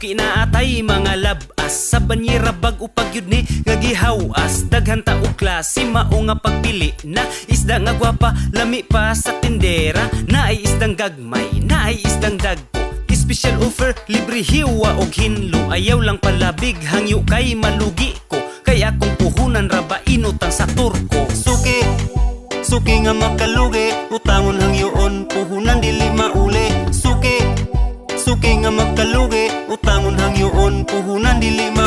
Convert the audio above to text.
suki na atay mga labas sa banyera bag upag yun ni nga gihawas. Daghan ta og klase mao nga pagpili na isda nga gwapa lami pa sa tindera. Naay isdang gagmay, naay isdang dagko. Special offer, libre hiwa og hinlo. Ayaw lang palabig, hangyo kay malugi ko. Kaya kung puhunan raba inutang sa turko. Suki, suki nga makalugi, utangon hangyoon, puhunan dili mauli. Suki, suki nga makalugi, utangon hangyoon, puhunan dili mauli.